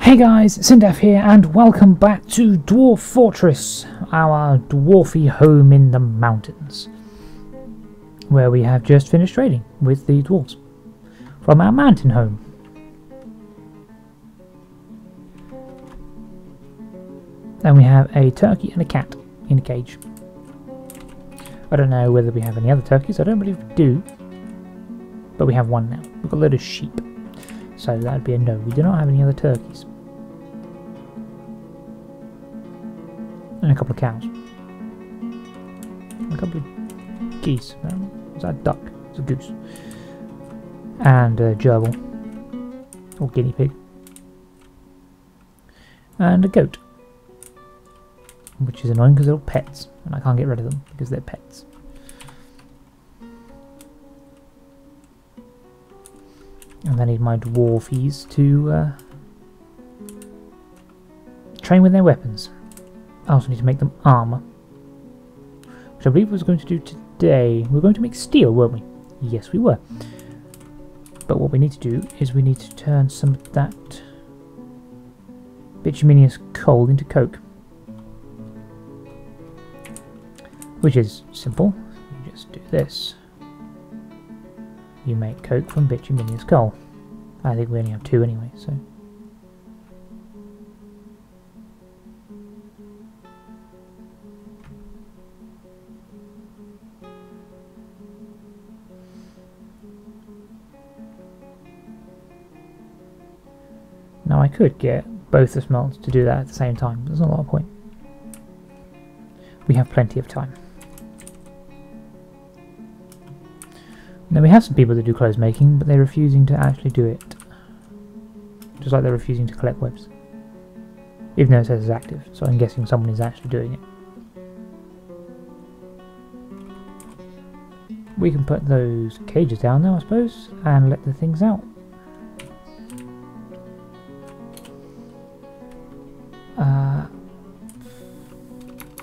Hey guys, Cyndaf here and welcome back to Dwarf Fortress, our dwarfy home in the mountains, where we have just finished trading with the dwarves from our mountain home. And we have a turkey and a cat in a cage. I don't know whether we have any other turkeys, I don't believe we do, but we have one now. We've got a load of sheep, so that would be a no. We do not have any other turkeys. And a couple of cows. A couple of geese. Is that a duck? It's a goose. And a gerbil. Or guinea pig. And a goat. Which is annoying because they're all pets. And I can't get rid of them because they're pets. And I need my dwarfies to train with their weapons. I also need to make them armour, which I believe we was going to do today. We were going to make steel, weren't we? Yes, we were. But what we need to do is we need to turn some of that bituminous coal into coke, which is simple. You just do this. You make coke from bituminous coal. I think we only have two anyway, so. Now I could get both the smelts to do that at the same time, there's not a lot of point. We have plenty of time. Now we have some people that do clothes making, but they're refusing to actually do it. Just like they're refusing to collect webs. Even though it says it's active, so I'm guessing someone is actually doing it. We can put those cages down now, I suppose, and let the things out.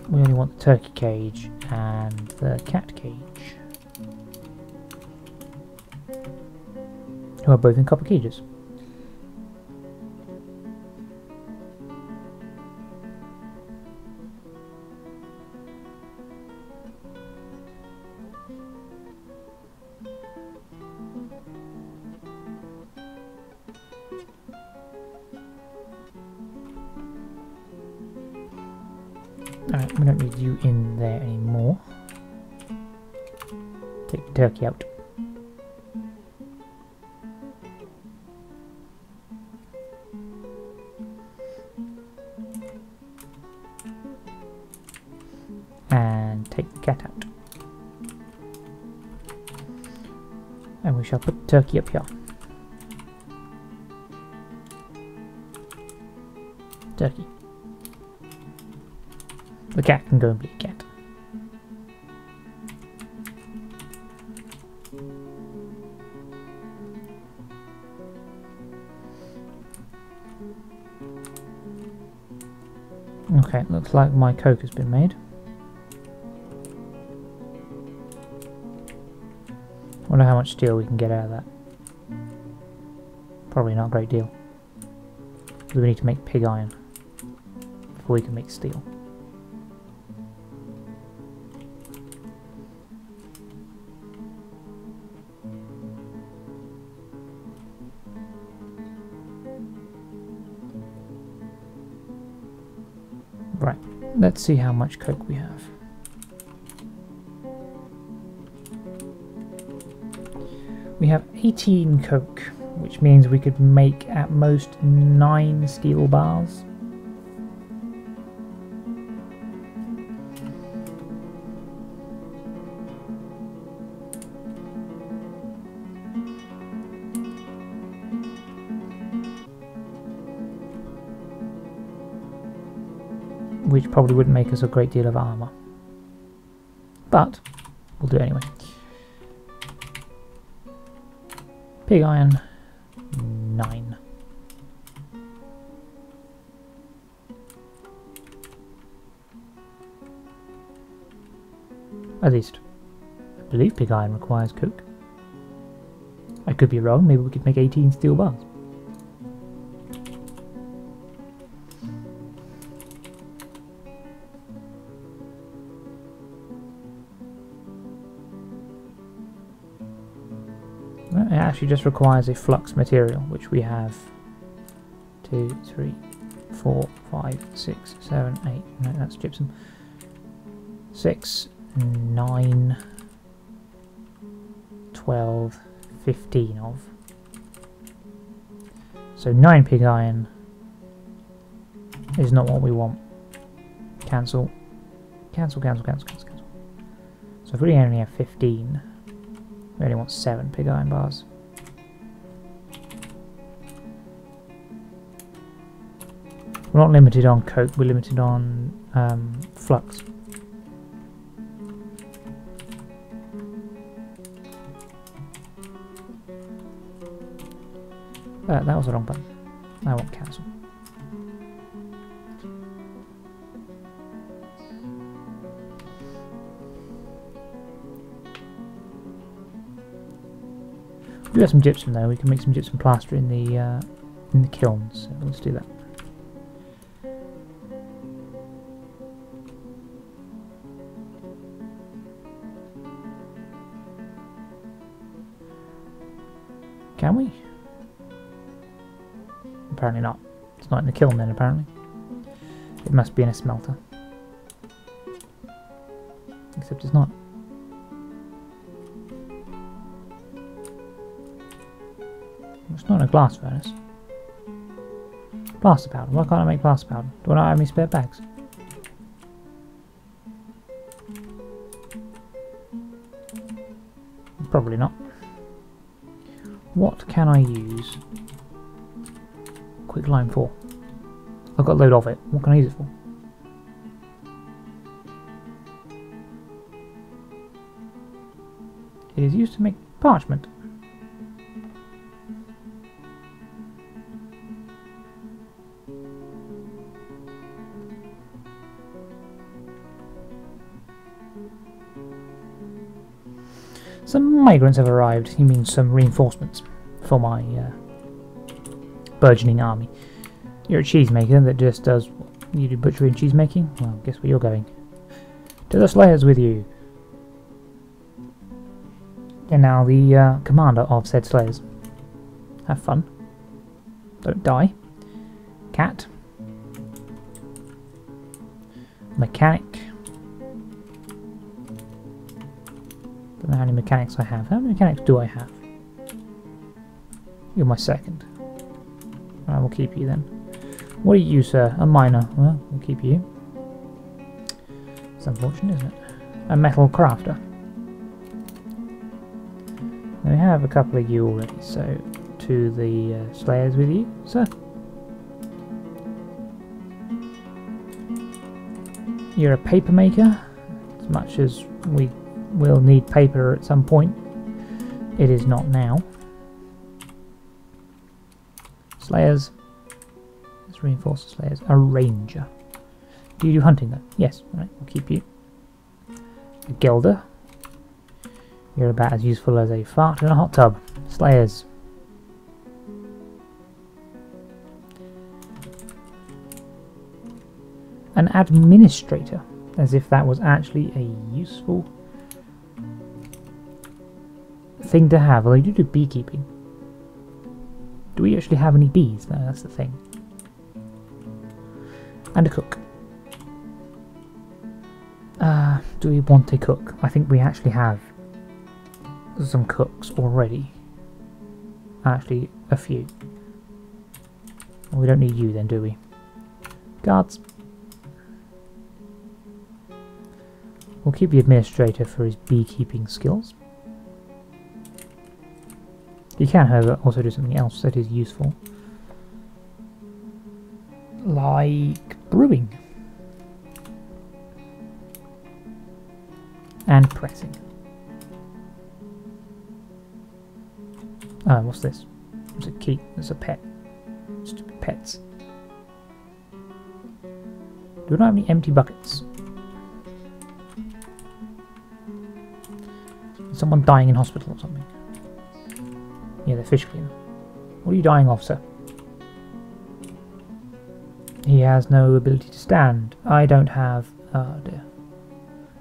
We only want the turkey cage and the cat cage, who are both in copper cages. Alright, we don't need you in there anymore. Take the turkey out. And take the cat out. And we shall put the turkey up here. Turkey. The cat can go and be a cat. Okay, looks like my coke has been made. Wonder how much steel we can get out of that. Probably not a great deal. Because we need to make pig iron before we can make steel. Right, let's see how much coke we have. We have 18 coke, which means we could make at most 9 steel bars. Which probably wouldn't make us a great deal of armour. But we'll do it anyway. Pig iron, 9. At least, I believe pig iron requires coke. I could be wrong, maybe we could make 18 steel bars. actually just requires a flux material, which we have 2, 3, 4, 5, 6, 7, 8. No, that's gypsum. 6, 9, 12, 15 of. So 9 pig iron is not what we want. Cancel. Cancel, cancel, cancel, cancel, cancel. So if we only have 15, we only want 7 pig iron bars. We're not limited on coke, we're limited on flux. That was the wrong button. I want cancel. We do have some gypsum though. We can make some gypsum plaster in the kilns. So let's do that. Can we? Apparently not. It's not in the kiln then, apparently. It must be in a smelter. Except it's not. It's not in a glass furnace. Plaster powder. Why can't I make plaster powder? Do I not have any spare bags? Probably not. What can I use quick lime for? I've got a load of it. What can I use it for? It is used to make parchment. Some migrants have arrived. You mean some reinforcements for my burgeoning army. You're a cheesemaker that just does what? You do butchery and cheese making? Well, guess where you're going. To the Slayers with you. And now the commander of said Slayers. Have fun. Don't die. Cat. Mechanic. Don't know how many mechanics I have. How many mechanics do I have? You're my second. I will keep you then. What are you, sir? A miner. Well, we'll keep you. It's unfortunate, isn't it? A metal crafter. We have a couple of you already, so to the Slayers with you, sir. You're a paper maker. As much as we will need paper at some point, it is not now. Slayers. Let's reinforce the Slayers. A ranger. Do you do hunting though? Yes. Alright, we'll keep you. A gilder. You're about as useful as a fart in a hot tub. Slayers. An administrator. As if that was actually a useful thing to have. Although you do beekeeping. Do we actually have any bees? No, that's the thing. And a cook. Do we want a cook? I think we actually have some cooks already. Actually, a few. We don't need you then, do we? Guards. We'll keep the administrator for his beekeeping skills. You can, however, also do something else that is useful. Like brewing. And pressing. Oh, what's this? It's a key. It's a pet. Stupid pets. Do we not have any empty buckets? Is someone dying in hospital or something? Yeah, the fish cleaner. What are you dying of, sir? He has no ability to stand. I don't have... Oh dear.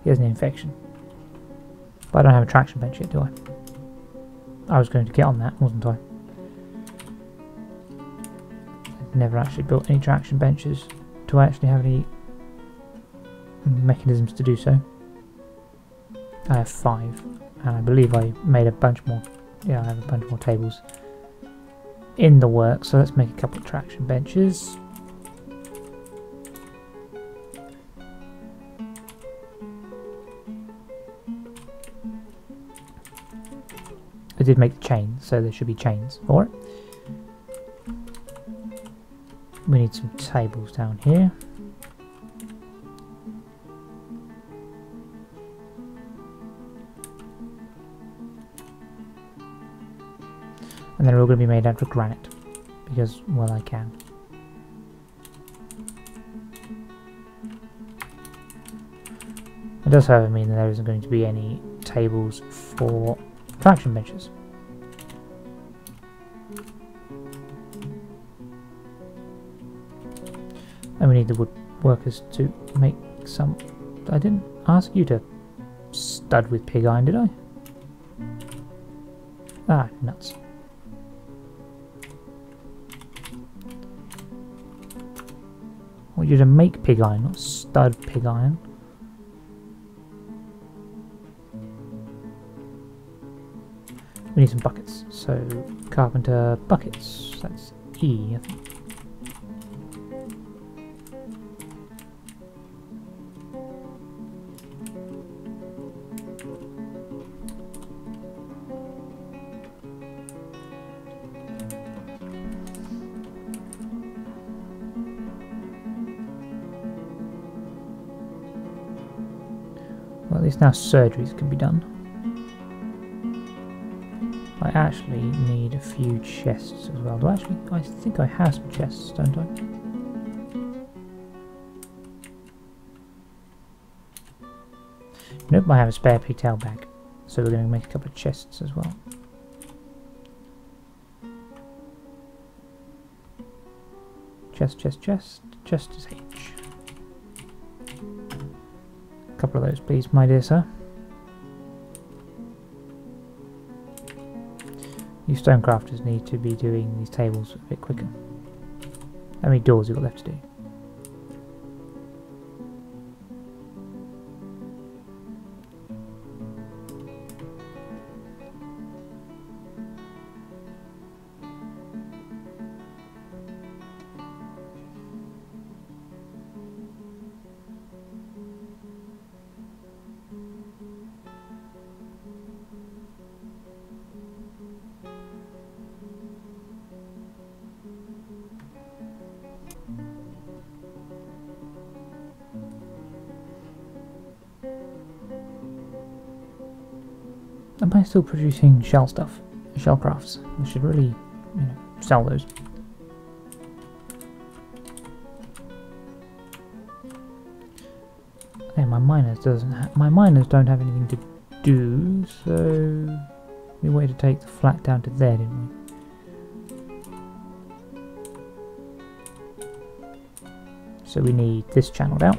He has an infection. But I don't have a traction bench yet, do I? I was going to get on that, wasn't I? I've never actually built any traction benches. Do I actually have any mechanisms to do so? I have 5, and I believe I made a bunch more. Yeah, I have a bunch more tables in the works, so let's make a couple of traction benches. I did make the chains, so there should be chains for it. We need some tables down here. And they're all going to be made out of granite, because, well, I can. It does, however, mean that there isn't going to be any tables for traction benches. And we need the wood workers to make some. I didn't ask you to stud with pig iron, did I? Ah, nuts. I want you to make pig iron, not stud pig iron. We need some buckets, so carpenter buckets, that's E, I think. Well, at least now surgeries can be done. I actually need a few chests as well. Do I actually? I think I have some chests, don't I? Nope, I have a spare pigtail bag. So we're going to make a couple of chests as well. Chest is H. A couple of those, please, my dear sir. You stonecrafters need to be doing these tables a bit quicker. How many doors have you got left to do? Am I still producing shell stuff? Shell crafts? I should really, sell those. Okay, my miners don't have anything to do, so we waited to take the flat down to there, didn't we? So we need this channeled out.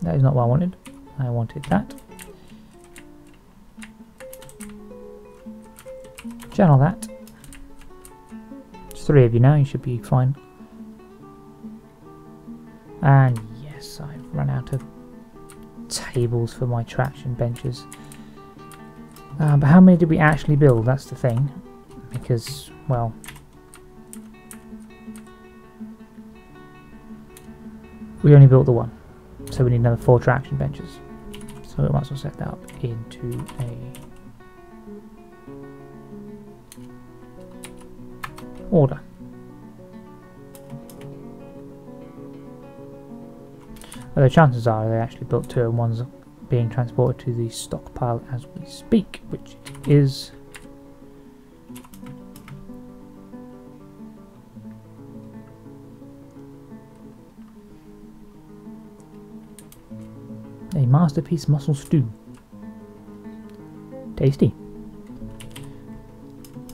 That is not what I wanted. I wanted that. Channel that. There's 3 of you now, you should be fine. And yes, I've run out of tables for my traction benches. But how many did we actually build? That's the thing. Because, well, we only built the 1. So we need another 4 traction benches. So we might as well set that up into a order. Although chances are they actually built 2 and one's being transported to the stockpile as we speak, which is a masterpiece mussel stew. Tasty.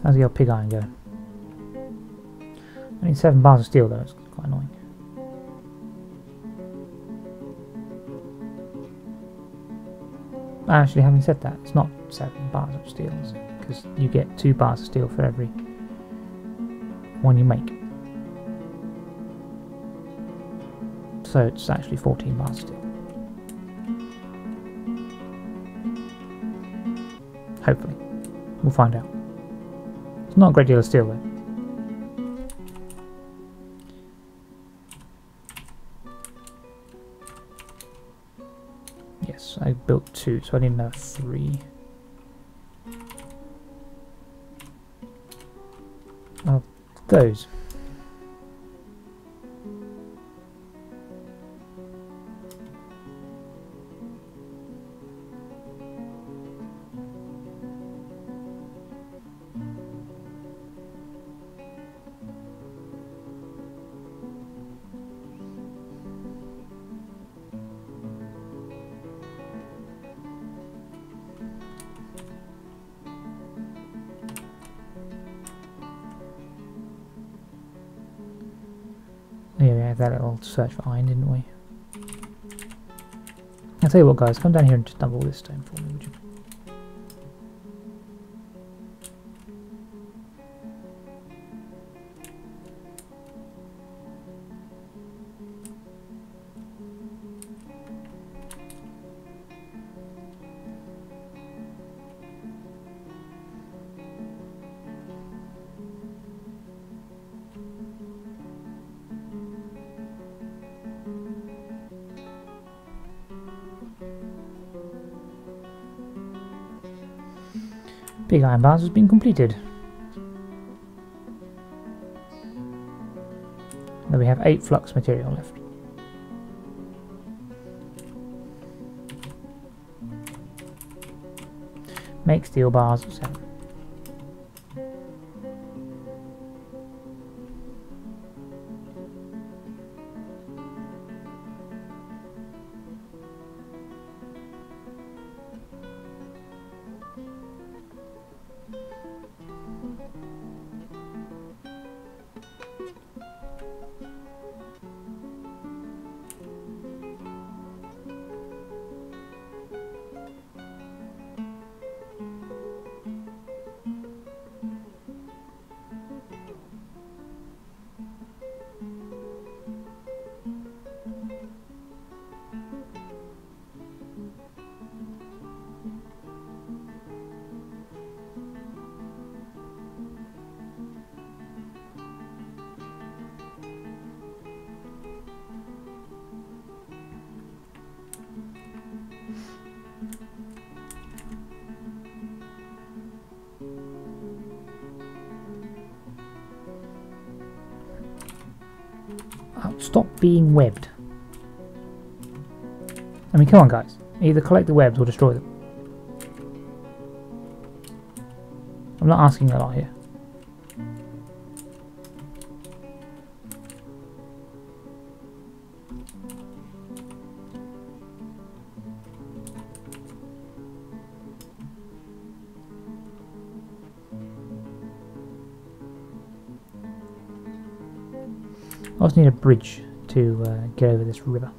How's the old pig iron going? I need 7 bars of steel though, it's quite annoying. Actually, having said that, it's not 7 bars of steel, it's a because you get 2 bars of steel for every one you make. So it's actually 14 bars of steel. Hopefully. We'll find out. It's not a great deal of steel though. Yes, I built 2, so I need another 3. Oh, those. Yeah, we had that little search for iron, didn't we? I'll tell you what, guys, come down here and just dump all this stone for me, would you? Big iron bars has been completed. Then we have 8 flux material left. Make steel bars of 7. Oh, stop being webbed. I mean, come on, guys. Either collect the webs or destroy them. I'm not asking a lot here. I also need a bridge to get over this river.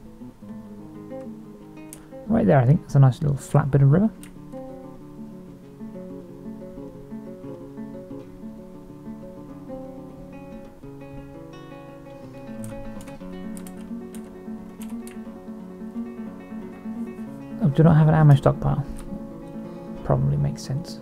Right there, I think. It's a nice little flat bit of river. Oh, do not have an ammo stockpile. Probably makes sense.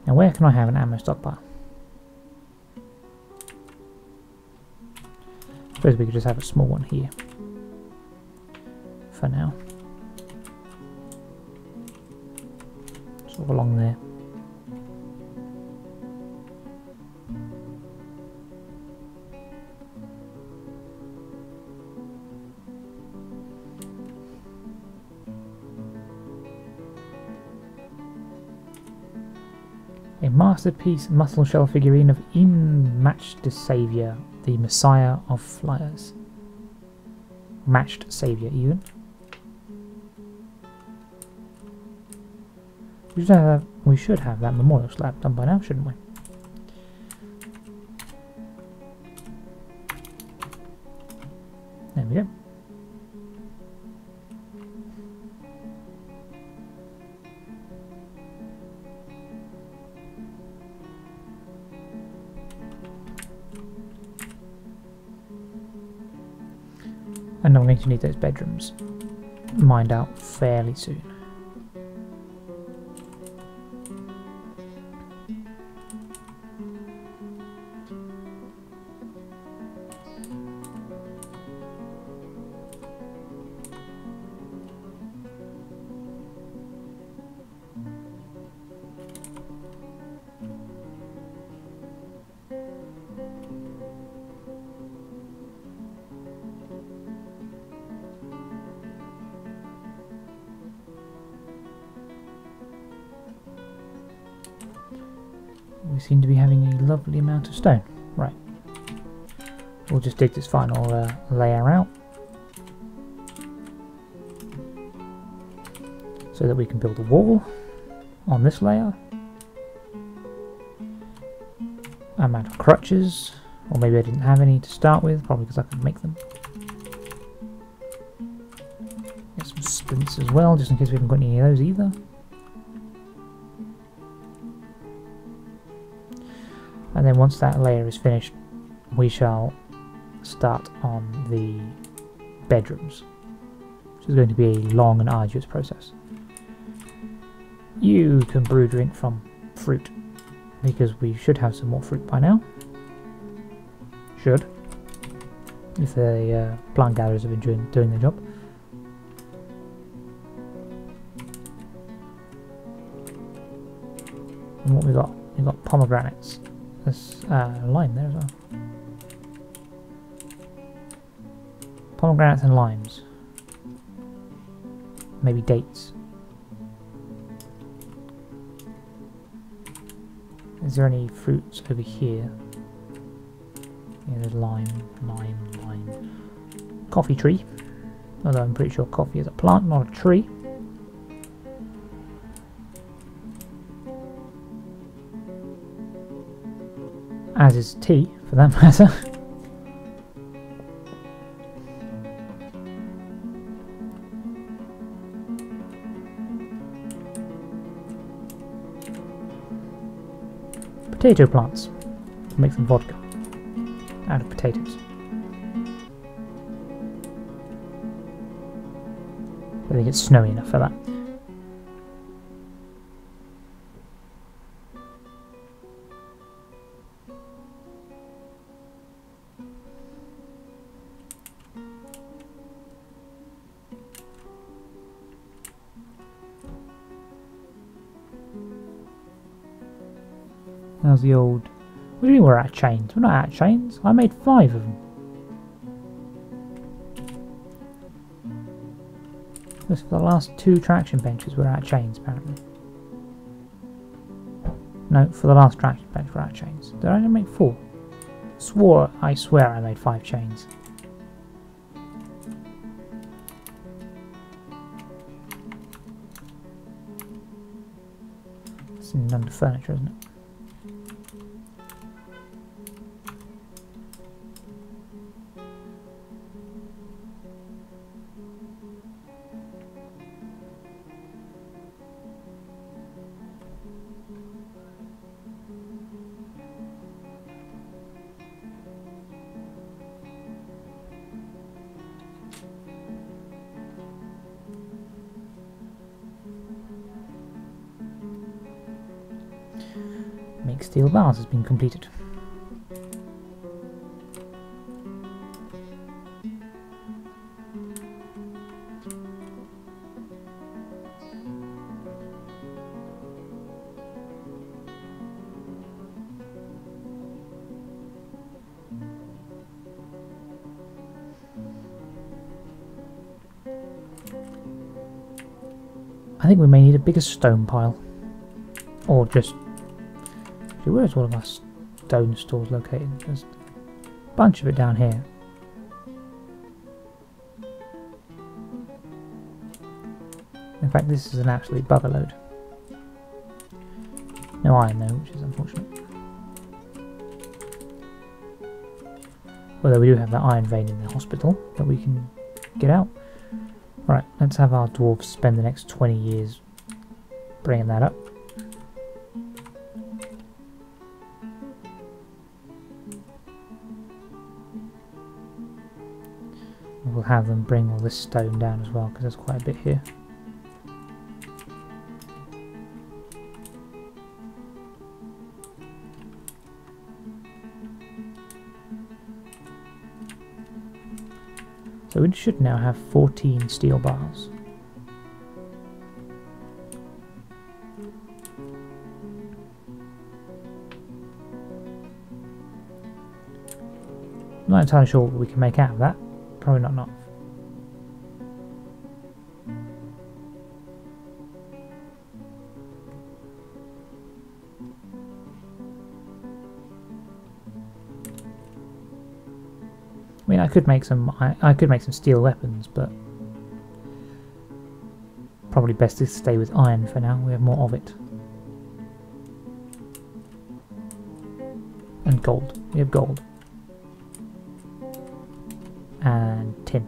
Now where can I have an ammo stockpile? I suppose we could just have a small one here. For now. Sort of along there. A masterpiece muscle shell figurine of even matched Saviour, the Messiah of Flyers. Matched Saviour, even. We should have that memorial slab done by now, shouldn't we? There we go. And I'm going to need those bedrooms mined out fairly soon. We seem to be having a lovely amount of stone. Right. We'll just dig this final layer out so that we can build a wall on this layer. I'm out of crutches, or maybe I didn't have any to start with, probably because I could make them. Get some splints as well, just in case we haven't got any of those either. And then once that layer is finished, we shall start on the bedrooms, which is going to be a long and arduous process. You can brew drink from fruit, because we should have some more fruit by now. Should. If the plant gatherers have been doing their job. And what we got? We got pomegranates. There's lime there as well. Pomegranates and limes. Maybe dates. Is there any fruits over here? Yeah, there's lime. Coffee tree. Although I'm pretty sure coffee is a plant, not a tree. As is tea, for that matter. Potato plants. Make some vodka out of potatoes. I think it's snowy enough for that. How's the old... What do you mean we're out of chains? We're not out of chains. I made 5 of them. Just for the last 2 traction benches we're out of chains, apparently. No, for the last traction bench we're out of chains. Did I only make 4? I swear I made 5 chains. It's under furniture, isn't it? Make steel bars has been completed. I think we may need a bigger stone pile, or just... Where's all of our stone stores located? There's a bunch of it down here. In fact, this is an absolute bugger load. No iron though, which is unfortunate. Although we do have that iron vein in the hospital that we can get out. Right, let's have our dwarves spend the next 20 years bringing that up. We'll have them bring all this stone down as well, because there's quite a bit here. So we should now have 14 steel bars. I'm not entirely sure what we can make out of that. Probably not enough. I mean, I could make some steel weapons, but probably best to stay with iron for now. We have more of it. And gold. We have gold. And tin.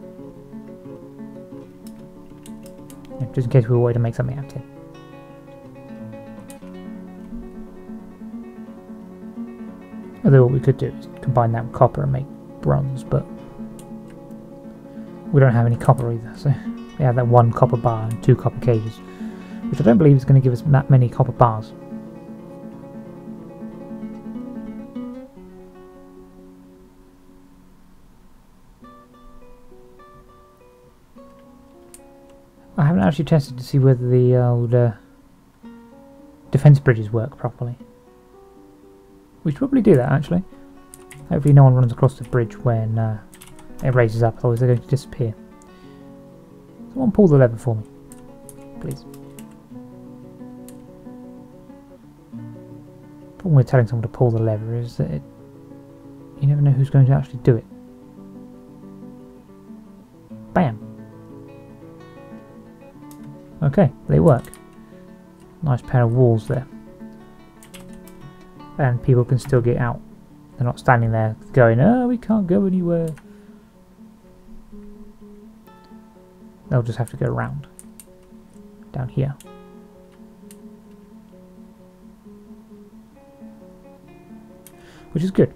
Yeah, just in case we were going to make something out of tin. Although what we could do is combine that with copper and make bronze, but we don't have any copper either, so we have that 1 copper bar and 2 copper cages, which I don't believe is going to give us that many copper bars. I haven't actually tested to see whether the old defense bridges work properly. We should probably do that actually. Hopefully no one runs across the bridge when it raises up, otherwise they're going to disappear. Someone pull the lever for me, please. The problem with telling someone to pull the lever is that you never know who's going to actually do it. Bam! Okay, they work. Nice pair of walls there. And people can still get out. They're not standing there going, oh, we can't go anywhere. They'll just have to go around. Down here. Which is good.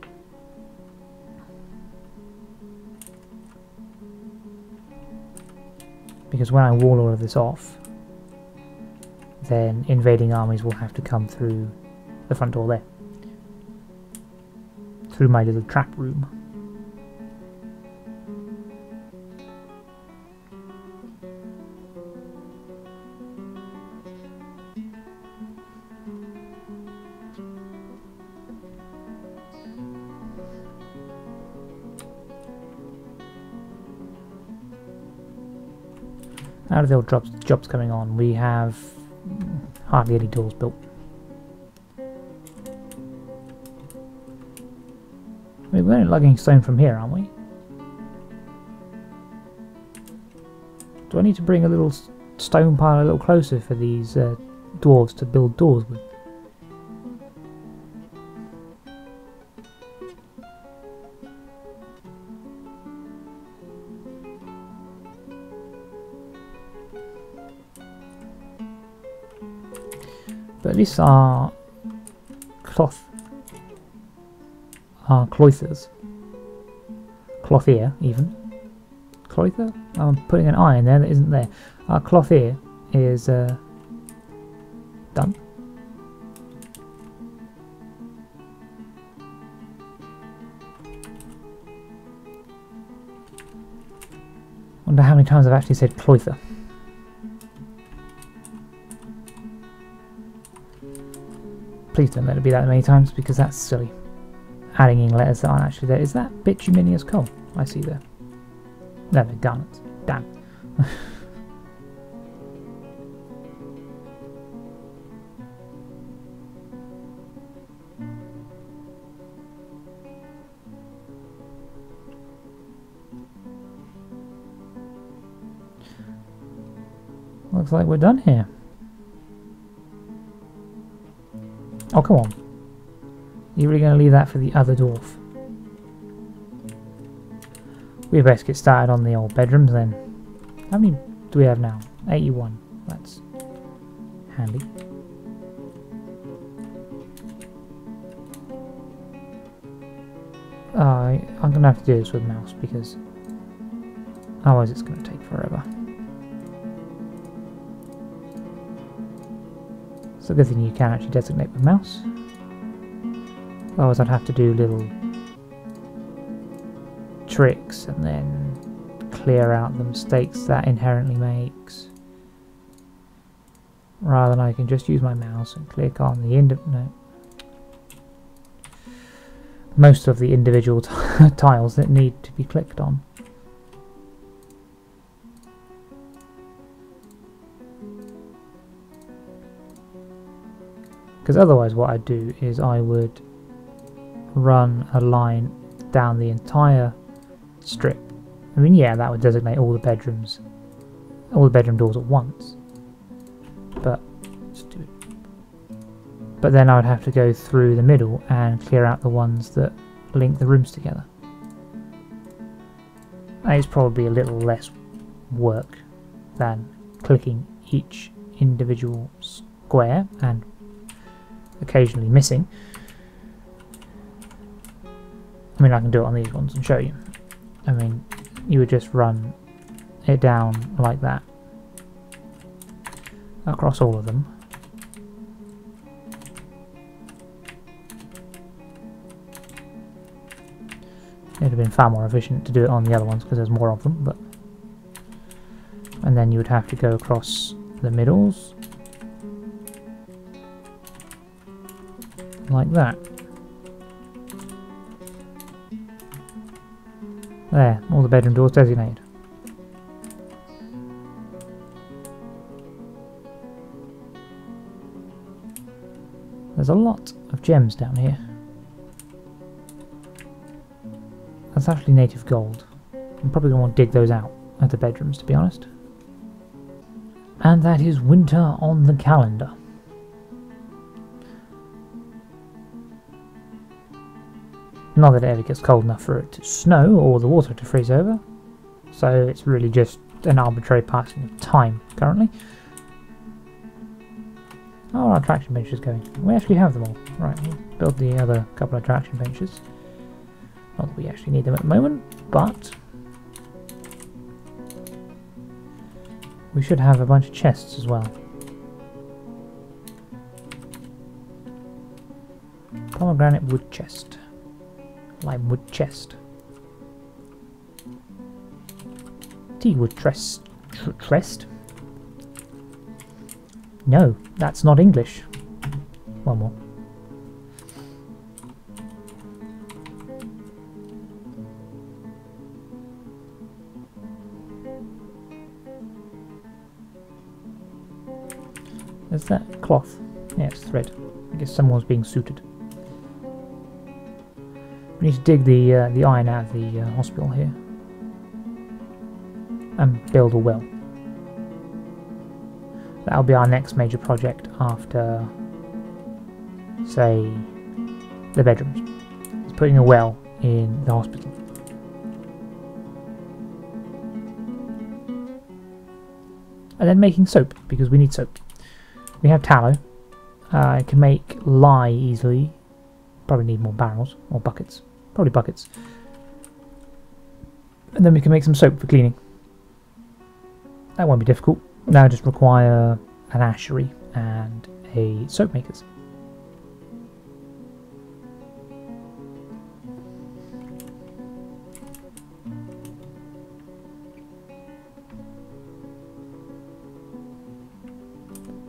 Because when I wall all of this off, then invading armies will have to come through the front door there. Through my little trap room. Out of the old jobs coming on, we have hardly any doors built. I mean, we're only lugging stone from here, aren't we? Do I need to bring a little stone pile a little closer for these dwarves to build doors with? But at least our cloithers. Clothier, even. Cloither? I'm putting an I in there that isn't there. Our clothier is done. Wonder how many times I've actually said cloither. Please don't let it be that many times, because that's silly. Adding in letters that aren't actually there. Is that bituminous coal I see there? No, they're garnets. Damn. Looks like we're done here. Oh, come on. You're really going to leave that for the other dwarf? We best get started on the old bedrooms then. How many do we have now? 81. That's handy. I'm going to have to do this with mouse because otherwise it's going to take forever. It's a good thing you can actually designate with mouse. Otherwise I'd have to do little tricks and then clear out the mistakes that inherently makes. Rather than I can just use my mouse and click on the most of the individual tiles that need to be clicked on. Because otherwise what I'd do is I would run a line down the entire strip. I mean, yeah, that would designate all the bedrooms, all the bedroom doors at once. But then I would have to go through the middle and clear out the ones that link the rooms together. And it's probably a little less work than clicking each individual square and occasionally missing. I mean, I can do it on these ones and show you. I mean, you would just run it down like that across all of them. It would have been far more efficient to do it on the other ones because there's more of them, but and then you would have to go across the middles like that. There, all the bedroom doors designated. There's a lot of gems down here. That's actually native gold. I'm probably going to want to dig those out of the bedrooms, to be honest. And that is winter on the calendar. Not that it ever gets cold enough for it to snow or the water to freeze over. So it's really just an arbitrary passing of time currently. Oh, our attraction bench is going. We actually have them all. Right, we'll build the other couple of attraction benches. Not that we actually need them at the moment, but we should have a bunch of chests as well. Pomegranate wood chest. Lime wood chest. Tea wood trest. No, that's not English. One more. Is that cloth? Yeah, it's thread. I guess someone's being suited. We need to dig the iron out of the hospital here and build a well. That'll be our next major project after, say, the bedrooms. It's putting a well in the hospital. And then making soap, because we need soap. We have tallow. I can make lye easily. Probably need more barrels or buckets. Probably buckets. And then we can make some soap for cleaning. That won't be difficult. Now just require an ashery and a soap makers.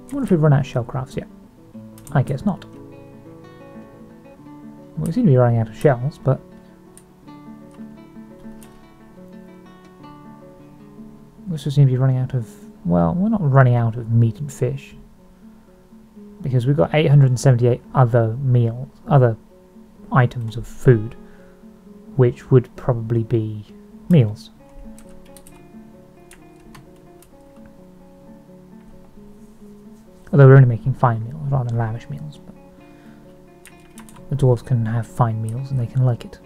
I wonder if we've run out of shell crafts yet. I guess not. Well, we seem to be running out of shells, but we also seem to be running out of, well, we're not running out of meat and fish, because we've got 878 other meals, other items of food, which would probably be meals. Although we're only making fine meals rather than lavish meals. But the dwarves can have fine meals and they can like it.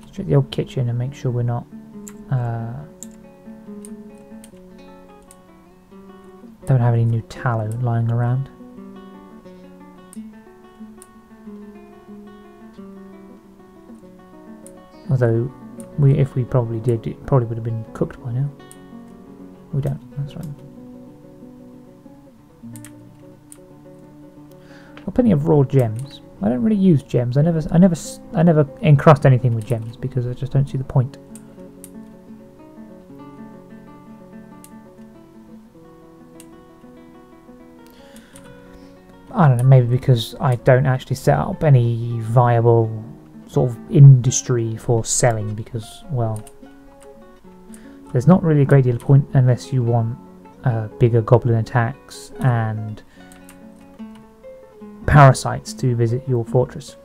Let's check the old kitchen and make sure we're not don't have any new tallow lying around. Although, if we probably did, it probably would have been cooked by now. We don't, that's right. Got plenty of raw gems. I don't really use gems. I never encrust anything with gems because I just don't see the point. I don't know, maybe because I don't actually set up any viable sort of industry for selling because, well, there's not really a great deal of point unless you want bigger goblin attacks and parasites to visit your fortress.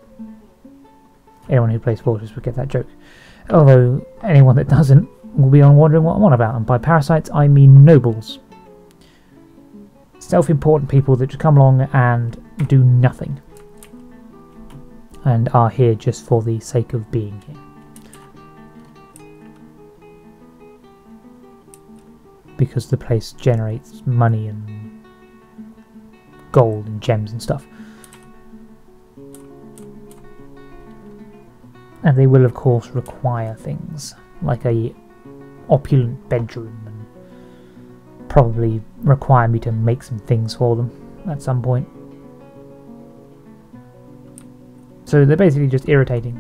Anyone who plays Fortress would get that joke. Although anyone that doesn't will be wondering what I'm on about, and by parasites I mean nobles. Self-important people that just come along and do nothing. And are here just for the sake of being here. Because the place generates money and gold and gems and stuff. And they will of course require things like a opulent bedroom and probably require me to make some things for them at some point. So they're basically just irritating.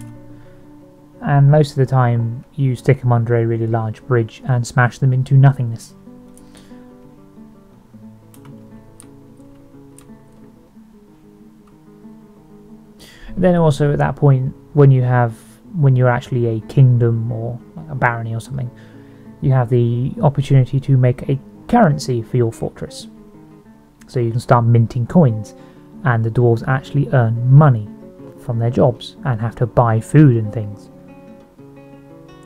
And most of the time you stick them under a really large bridge and smash them into nothingness. Then also at that point, when you're actually a kingdom or a barony or something, you have the opportunity to make a currency for your fortress. So you can start minting coins, and the dwarves actually earn money from their jobs and have to buy food and things.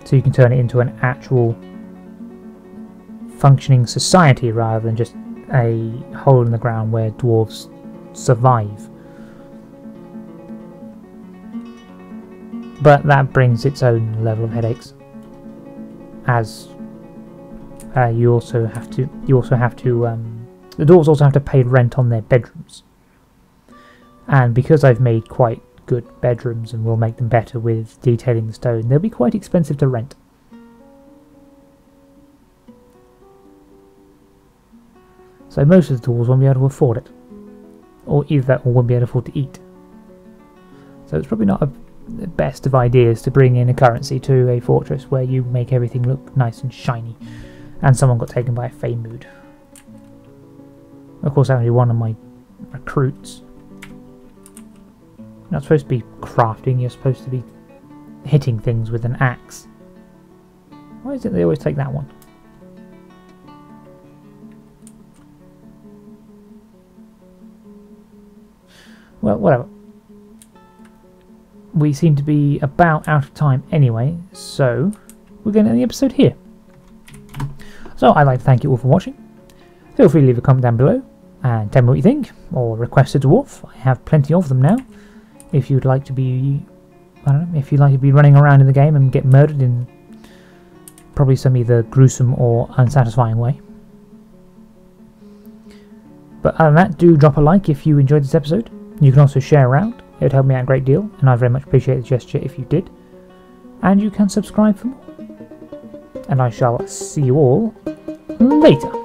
So you can turn it into an actual functioning society rather than just a hole in the ground where dwarves survive. But that brings its own level of headaches, as you also have to the dwarves also have to pay rent on their bedrooms. And because I've made quite good bedrooms and will make them better with detailing the stone, they'll be quite expensive to rent. So most of the dwarves won't be able to afford it, or either that or won't be able to afford to eat. So it's probably not the best of ideas to bring in a currency to a fortress where you make everything look nice and shiny and someone got taken by a fey mood. Of course, that would be one of my recruits. You're not supposed to be crafting, you're supposed to be hitting things with an axe. Why is it they always take that one? Well, whatever. We seem to be about out of time anyway, so we're going to end the episode here. So I'd like to thank you all for watching. Feel free to leave a comment down below and tell me what you think, or request a dwarf. I have plenty of them now. If you'd like to be, I don't know, if you'd like to be running around in the game and get murdered in probably some either gruesome or unsatisfying way. But other than that, do drop a like if you enjoyed this episode. You can also share around. It would help me out a great deal, and I very much appreciate the gesture if you did. And you can subscribe for more. And I shall see you all later.